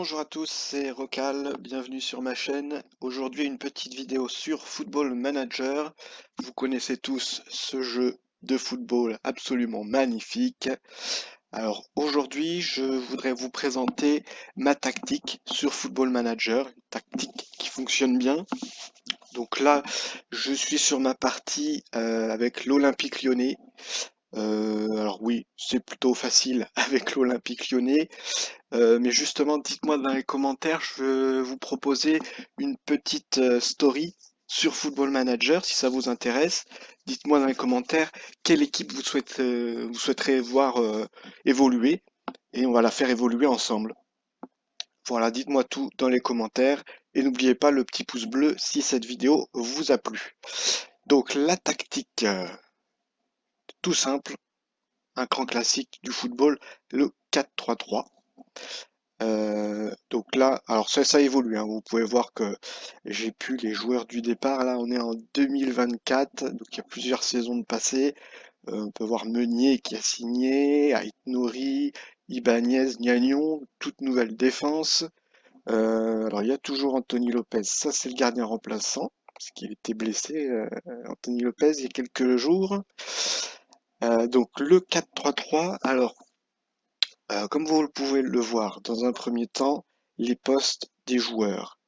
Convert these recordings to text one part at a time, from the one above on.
Bonjour à tous, c'est Rocal, bienvenue sur ma chaîne. Aujourd'hui une petite vidéo sur Football Manager. Vous connaissez tous ce jeu de football absolument magnifique. Alors aujourd'hui je voudrais vous présenter ma tactique sur Football Manager, une tactique qui fonctionne bien. Donc là je suis sur ma partie avec l'Olympique Lyonnais. Alors oui, c'est plutôt facile avec l'Olympique Lyonnais. Mais justement, dites-moi dans les commentaires, je veux vous proposer une petite story sur Football Manager, si ça vous intéresse. Dites-moi dans les commentaires quelle équipe vous souhaiterez voir évoluer, et on va la faire évoluer ensemble. Voilà, dites-moi tout dans les commentaires, et n'oubliez pas le petit pouce bleu si cette vidéo vous a plu. Donc la tactique, tout simple, un grand classique du football, le 4-3-3. Donc là, alors ça évolue, hein. Vous pouvez voir que j'ai plus les joueurs du départ. Là, on est en 2024, donc il y a plusieurs saisons de passé. On peut voir Meunier qui a signé, Ait Nouri, Ibanez, Gnagnon, toute nouvelle défense. Alors il y a toujours Anthony Lopez, ça c'est le gardien remplaçant, parce qu'il était blessé, Anthony Lopez, il y a quelques jours. Donc le 4-3-3, alors comme vous pouvez le voir, dans un premier temps, les postes des joueurs.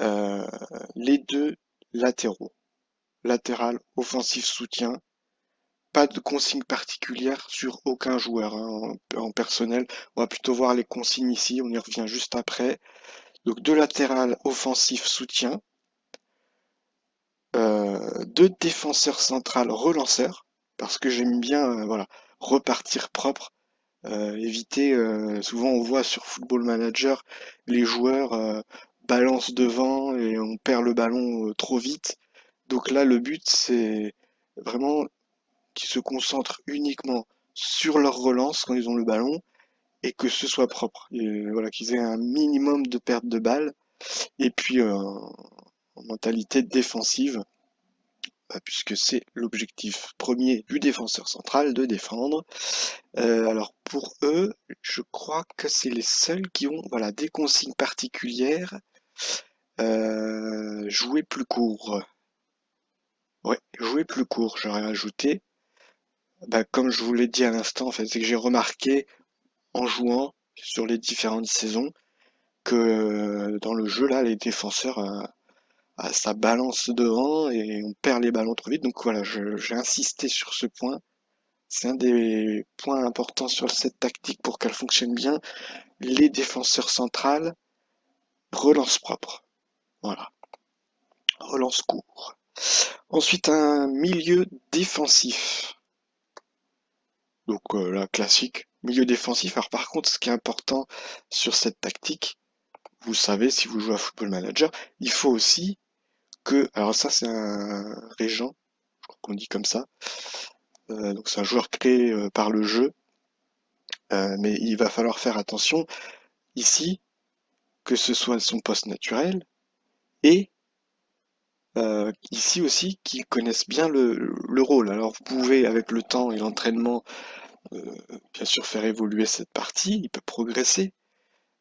Euh, les deux latéraux, latéral, offensif, soutien, pas de consigne particulière sur aucun joueur hein, en personnel. On va plutôt voir les consignes ici, on y revient juste après. Donc deux latéral, offensif, soutien, deux défenseurs centrales, relanceurs, parce que j'aime bien voilà, repartir propre. Éviter, souvent on voit sur Football Manager, les joueurs balancent devant et on perd le ballon trop vite. Donc là, le but, c'est vraiment qu'ils se concentrent uniquement sur leur relance quand ils ont le ballon et que ce soit propre. Et voilà, qu'ils aient un minimum de perte de balle et puis en mentalité défensive, puisque c'est l'objectif premier du défenseur central de défendre. Alors pour eux, je crois que c'est les seuls qui ont voilà, des consignes particulières. Jouer plus court. Ouais, jouer plus court, j'aurais ajouté. Bah, comme je vous l'ai dit à l'instant, en fait, c'est que j'ai remarqué en jouant sur les différentes saisons que dans le jeu là, les défenseurs ça balance devant et on perd les ballons trop vite. Donc voilà, j'ai insisté sur ce point. C'est un des points importants sur cette tactique pour qu'elle fonctionne bien. Les défenseurs centrales, relance propre. Voilà, relance court. Ensuite, un milieu défensif. Donc là, classique, milieu défensif. Alors par contre, ce qui est important sur cette tactique, vous savez, si vous jouez à Football Manager, il faut aussi que, alors ça c'est un régent, je crois qu'on dit comme ça, donc c'est un joueur créé par le jeu, mais il va falloir faire attention ici, que ce soit son poste naturel, et ici aussi qu'ils connaissent bien le rôle. Alors vous pouvez, avec le temps et l'entraînement, euh, bien sûr faire évoluer cette partie, il peut progresser.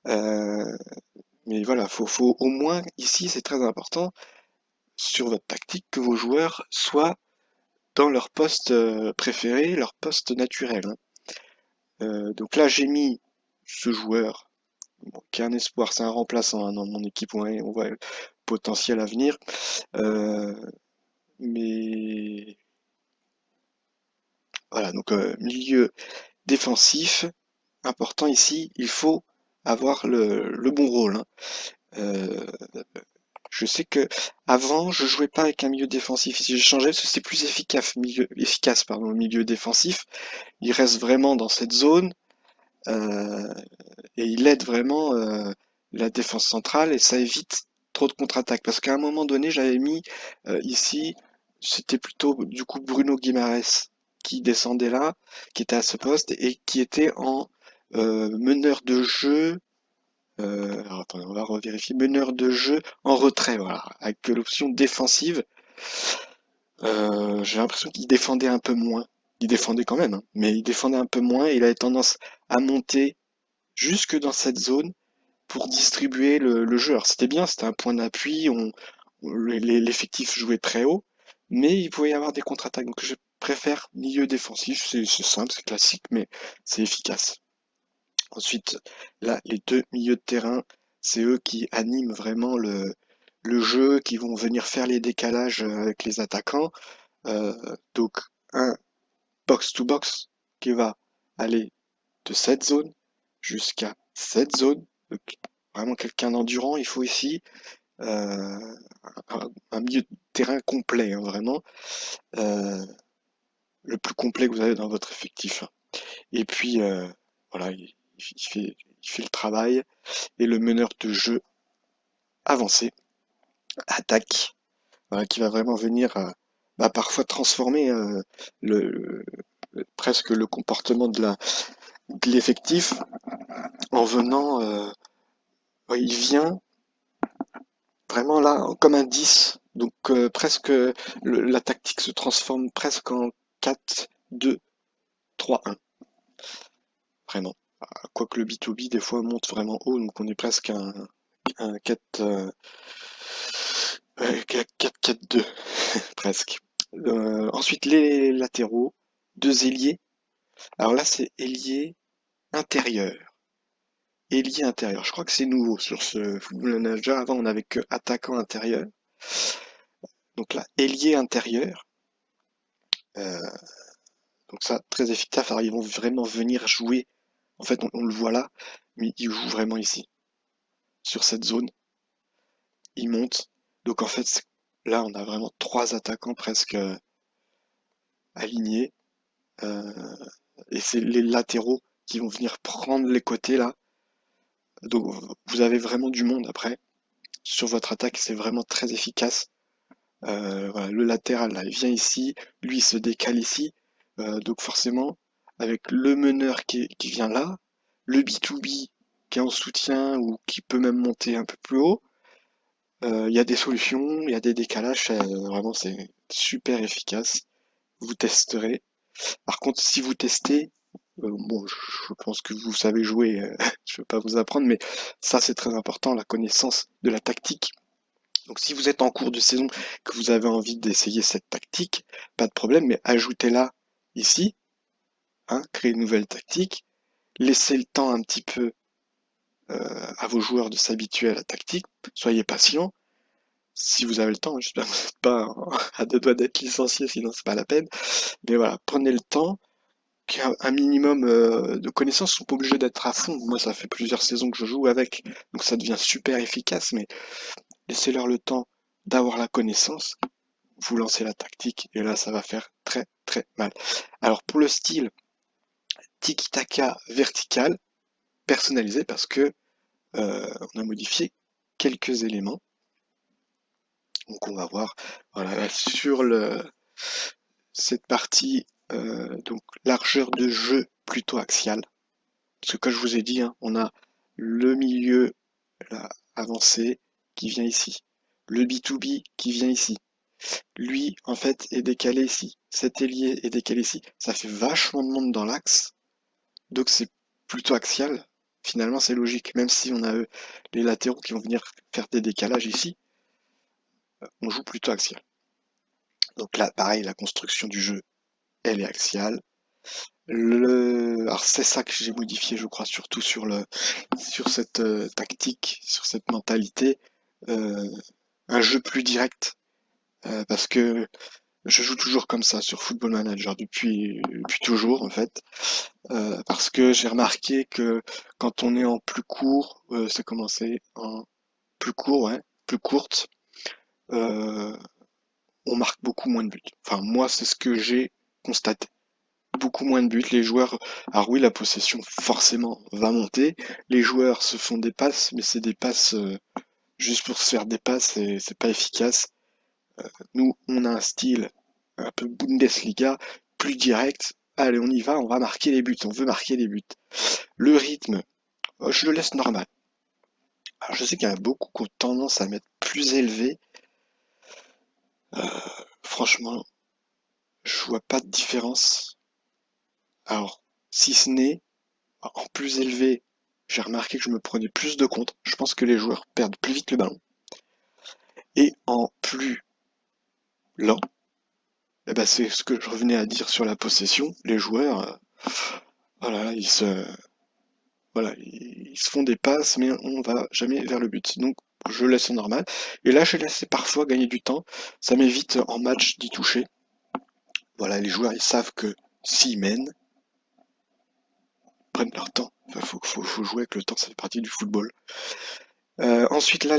Euh, mais voilà, faut au moins, ici c'est très important, sur votre tactique, que vos joueurs soient dans leur poste préféré, leur poste naturel, hein. Donc là j'ai mis ce joueur, bon, qui est un espoir, c'est un remplaçant hein, dans mon équipe, on voit le potentiel à venir. Euh, mais voilà, donc milieu défensif, important ici, il faut avoir le bon rôle, hein. Euh, je sais que avant, je jouais pas avec un milieu défensif. Ici, j'ai changé parce que c'est plus efficace, pardon, le milieu défensif. Il reste vraiment dans cette zone euh, et il aide vraiment la défense centrale et ça évite trop de contre-attaques. Parce qu'à un moment donné, j'avais mis ici, c'était plutôt du coup Bruno Guimaraes qui descendait là, qui était à ce poste et qui était en meneur de jeu. Alors attendez, on va revérifier. Meneur de jeu en retrait, voilà, avec l'option défensive. J'ai l'impression qu'il défendait un peu moins. Il défendait quand même, hein, mais il défendait un peu moins et il avait tendance à monter jusque dans cette zone pour distribuer le jeu. Alors c'était bien, c'était un point d'appui, l'effectif jouait très haut, mais il pouvait y avoir des contre-attaques. Donc je préfère milieu défensif, c'est simple, c'est classique, mais c'est efficace. Ensuite, là, les deux milieux de terrain, c'est eux qui animent vraiment le jeu, qui vont venir faire les décalages avec les attaquants. Donc un box-to-box qui va aller de cette zone jusqu'à cette zone. Donc, vraiment quelqu'un d'endurant, il faut ici un milieu de terrain complet, hein, vraiment le plus complet que vous avez dans votre effectif. Et puis voilà, il fait le travail et le meneur de jeu avancé attaque, voilà, qui va vraiment venir bah, parfois transformer presque le comportement de l'effectif en venant, ouais, il vient vraiment là comme un 10. Donc presque la tactique se transforme presque en 4-2-3-1, vraiment. Quoique le B2B des fois monte vraiment haut, donc on est presque un 4, ouais, 4-4-2 presque. Ensuite les latéraux, deux ailiers. Alors là c'est ailier intérieur. Ailier intérieur. Je crois que c'est nouveau sur ce Football Manager. Avant on avait que attaquant intérieur. Donc là, ailier intérieur. Euh, donc ça, très efficace. Alors ils vont vraiment venir jouer. En fait, on le voit là, mais ils jouent vraiment ici, sur cette zone. Ils montent. Donc en fait, là, on a vraiment trois attaquants presque alignés. Euh, et c'est les latéraux qui vont venir prendre les côtés là. Donc vous avez vraiment du monde après. Sur votre attaque, c'est vraiment très efficace. Voilà, le latéral là, il vient ici, lui il se décale ici. Donc forcément, avec le meneur qui vient là, le B2B qui est en soutien ou qui peut même monter un peu plus haut, il y a des solutions, il y a des décalages, vraiment c'est super efficace. Vous testerez. Par contre, si vous testez, bon, je pense que vous savez jouer, je ne vais pas vous apprendre, mais ça c'est très important, la connaissance de la tactique. Donc si vous êtes en cours de saison, que vous avez envie d'essayer cette tactique, pas de problème, mais ajoutez-la ici, hein, créez une nouvelle tactique, laissez le temps un petit peu à vos joueurs de s'habituer à la tactique, soyez patient, si vous avez le temps, j'espère que vous n'êtes pas à deux doigts d'être licencié, sinon c'est pas la peine, mais voilà, prenez le temps, qu'un minimum de connaissances, ils sont pas obligés d'être à fond, moi ça fait plusieurs saisons que je joue avec, donc ça devient super efficace, mais laissez-leur le temps d'avoir la connaissance, vous lancez la tactique et là ça va faire très très mal. Alors pour le style tiki-taka vertical, personnalisé parce que on a modifié quelques éléments. Donc on va voir voilà, sur cette partie donc largeur de jeu plutôt axiale. Parce que comme je vous ai dit, hein, on a le milieu là, avancé qui vient ici. Le B2B qui vient ici. Lui, en fait, est décalé ici. Cet ailier est décalé ici. Ça fait vachement de monde dans l'axe. Donc c'est plutôt axial. Finalement, c'est logique. Même si on a les latéraux qui vont venir faire des décalages ici, on joue plutôt axial. Donc là, pareil, la construction du jeu, elle est axiale. Alors c'est ça que j'ai modifié, je crois, surtout sur cette tactique, sur cette mentalité. Euh, un jeu plus direct. Parce que je joue toujours comme ça sur Football Manager depuis toujours en fait. Parce que j'ai remarqué que quand on est en plus court, c'est commencé en plus court, ouais, plus courte, euh, on marque beaucoup moins de buts. Enfin, moi, c'est ce que j'ai constaté. Beaucoup moins de buts. Les joueurs, alors oui, la possession forcément va monter. Les joueurs se font des passes, mais c'est des passes juste pour se faire des passes et c'est pas efficace. Nous, on a un style un peu Bundesliga, plus direct. Allez, on y va, on va marquer les buts, on veut marquer les buts. Le rythme, je le laisse normal. Alors, je sais qu'il y en a beaucoup qui ont tendance à mettre plus élevé. Franchement, je vois pas de différence. Alors, si ce n'est en plus élevé, j'ai remarqué que je me prenais plus de contre. Je pense que les joueurs perdent plus vite le ballon. Et en plus lent, eh ben c'est ce que je revenais à dire sur la possession. Les joueurs, voilà, ils se font des passes, mais on va jamais vers le but. Donc je laisse en normal. Et là, je laisse parfois gagner du temps. Ça m'évite en match d'y toucher. Voilà, les joueurs, ils savent que s'ils mènent, prennent leur temps. Enfin, faut jouer avec le temps, ça fait partie du football. Ensuite, là,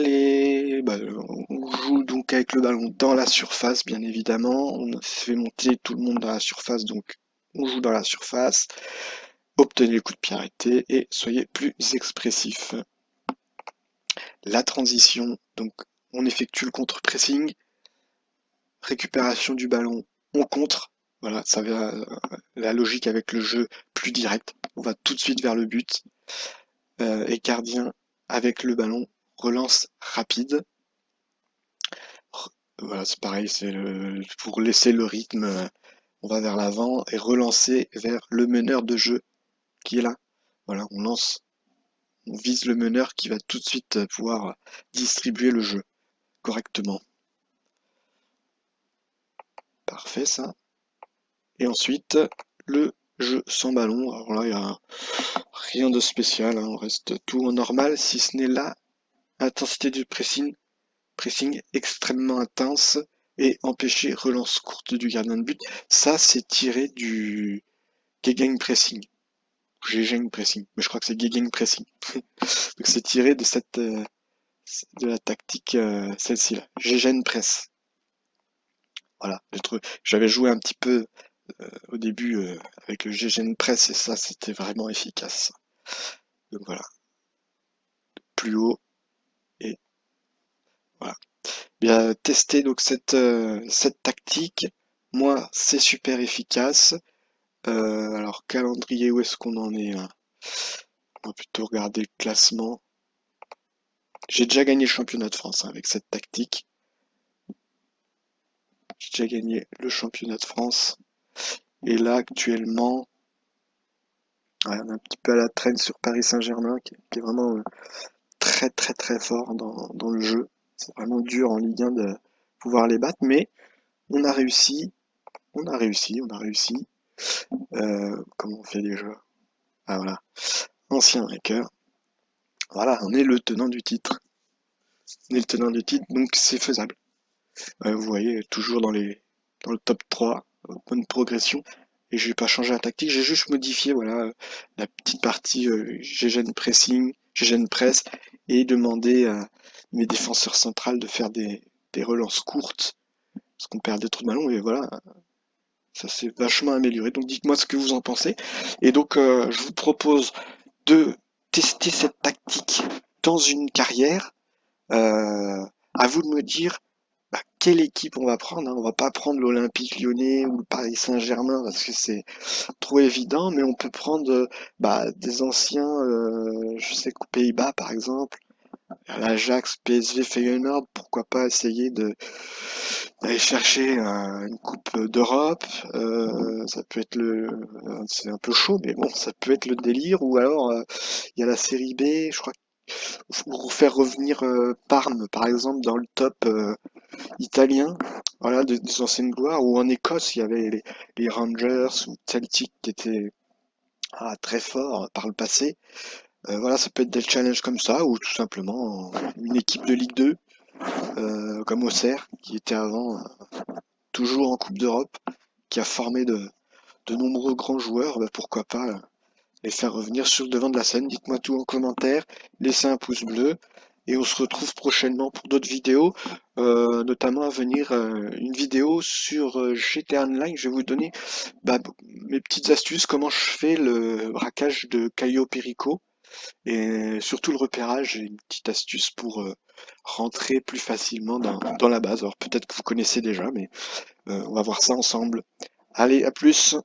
on joue donc avec le ballon dans la surface, bien évidemment. On fait monter tout le monde dans la surface, donc on joue dans la surface. Obtenez le coup de pied arrêté et soyez plus expressif. La transition, donc on effectue le contre-pressing, récupération du ballon, on contre. Voilà, ça va la logique avec le jeu plus direct. On va tout de suite vers le but. Et gardien avec le ballon, relance rapide. Voilà, c'est pareil, pour laisser le rythme, on va vers l'avant et relancer vers le meneur de jeu qui est là. Voilà, on vise le meneur qui va tout de suite pouvoir distribuer le jeu correctement. Parfait ça. Et ensuite, le jeu sans ballon. Alors là, il n'y a rien de spécial, hein, on reste tout en normal, si ce n'est la intensité du pressing extrêmement intense et empêcher relance courte du gardien de but. Ça, c'est tiré du Gegenpressing. Gegenpressing, mais je crois que c'est Gegenpressing. Donc c'est tiré de de la tactique celle-ci là. Gegenpress. Voilà, j'avais joué un petit peu au début avec le Gegenpress et ça c'était vraiment efficace. Donc voilà, plus haut et voilà. Bien tester donc cette tactique. Moi, c'est super efficace. Alors calendrier, où est-ce qu'on en est là? On va plutôt regarder le classement. J'ai déjà gagné le championnat de France hein, avec cette tactique. J'ai déjà gagné le championnat de France. Et là, actuellement, ouais, on est un petit peu à la traîne sur Paris Saint-Germain, qui est vraiment très très très fort dans le jeu. C'est vraiment dur en Ligue 1 de pouvoir les battre, mais on a réussi, on a réussi. Comment on fait déjà? Ah voilà, ancien vainqueur. Voilà, on est le tenant du titre. On est le tenant du titre, donc c'est faisable. Vous voyez, toujours dans le top 3, bonne progression. Et je n'ai pas changé la tactique, j'ai juste modifié voilà, la petite partie GGN pressing, GGN press, et demandé à mes défenseurs centrales de faire des relances courtes, parce qu'on perdait trop de ballons, et voilà, ça s'est vachement amélioré. Donc dites-moi ce que vous en pensez. Et donc je vous propose de tester cette tactique dans une carrière. À vous de me dire quelle équipe on va prendre. Hein. On va pas prendre l'Olympique Lyonnais ou le Paris Saint-Germain parce que c'est trop évident, mais on peut prendre des anciens, je sais qu'aux Pays-Bas par exemple, à l'Ajax, PSV, Feyenoord, pourquoi pas essayer d'aller chercher une coupe d'Europe. Ça peut être c'est un peu chaud, mais bon, ça peut être le délire. Ou alors il y a la série B, je crois, ou faire revenir Parme par exemple dans le top italien, voilà, des anciennes gloires, ou en Écosse, il y avait les Rangers ou Celtic qui étaient très forts par le passé. Voilà, ça peut être des challenges comme ça, ou tout simplement une équipe de Ligue 2, comme Auxerre, qui était avant toujours en Coupe d'Europe, qui a formé de nombreux grands joueurs, pourquoi pas les faire revenir sur le devant de la scène. Dites-moi tout en commentaire, laissez un pouce bleu et on se retrouve prochainement pour d'autres vidéos, notamment à venir une vidéo sur GTA Online. Je vais vous donner mes petites astuces, comment je fais le braquage de Caio Perico et surtout le repérage. J'ai une petite astuce pour rentrer plus facilement dans la base. Alors peut-être que vous connaissez déjà, mais on va voir ça ensemble. Allez, à plus!